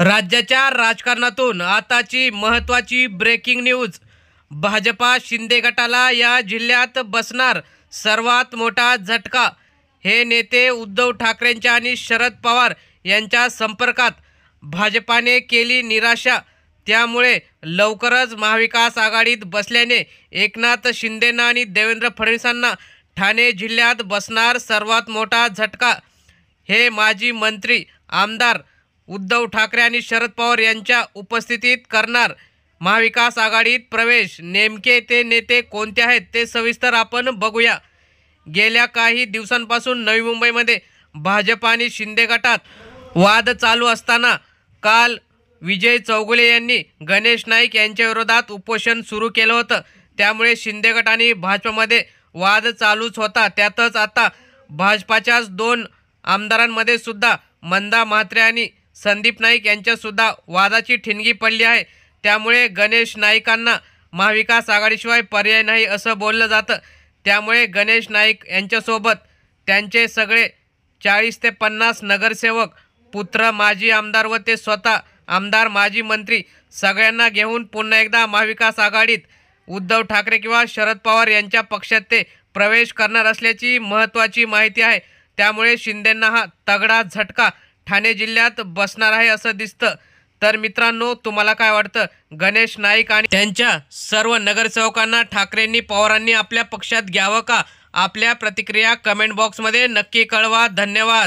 राज्याच्या राजकारणातून आताची महत्त्वाची ब्रेकिंग न्यूज। भाजपा शिंदे गटाला या जिल्ह्यात बसणार सर्वात मोठा झटका। हे नेते उद्धव ठाकरेंच्या आणि शरद पवार यांच्या संपर्कात। भाजपाने केली निराशा, त्यामुळे लवकरच महाविकास आघाडीत बसल्याने एकनाथ शिंदेंना आणि देवेंद्र फडणवीसांना ठाणे जिल्ह्यात बसणार सर्वात मोठा झटका। हे माजी मंत्री आमदार उद्धव ठाकरे आणि शरद पवार यांच्या उपस्थितीत करणार महाविकास आघाडीत प्रवेश। नेमके ते नेते कोणते आहेत ते सविस्तर आपण बघूया। गेल्या काही दिवसांपासून नवी मुंबईमध्ये भाजप आणि शिंदे गटात वाद चालू असताना काल विजय चौगुले यांनी गणेश नाईक यांच्या विरोधात उपोषण सुरू केलं होतं। त्यामुळे शिंदे गट आणि भाजपमध्ये वाद चालूच होता। त्यातच आता भाजपाच्याच दोन आमदारांमध्ये सुद्धा मंदा म्हात्रे आणि संदीप नाईक यांच्या सुद्धा वादाची ठिणगी पडली आहे। त्यामुळे गणेश नाईकांना महाविकास आघाडीशिवाय पर्याय नाही असं बोललं जातं। त्यामुळे गणेश नाईक यांच्यासोबत त्यांचे सगळे 40 ते 50 नगरसेवक, पुत्र माजी आमदार व ते स्वतः आमदार, माजी मंत्री सगळ्यांना घेऊन पुन्हा एकदा महाविकास आघाडीत उद्धव ठाकरे किंवा शरद पवार यांच्या पक्षात ते प्रवेश करणार असल्याची महत्त्वाची माहिती आहे। त्यामुळे शिंदेंना हा तगडा झटका ठाणे जिल्ह्यात बसणार आहे असं दिसतं। तर मित्रांनो, तुम्हाला काय वाटतं? गणेश नाईक आणि त्यांच्या सर्व नगरसेवकांना ठाकरेंनी पवारांनी आपल्या पक्षात घ्यावं का? आपल्या प्रतिक्रिया कमेंट बॉक्समध्ये नक्की कळवा। धन्यवाद।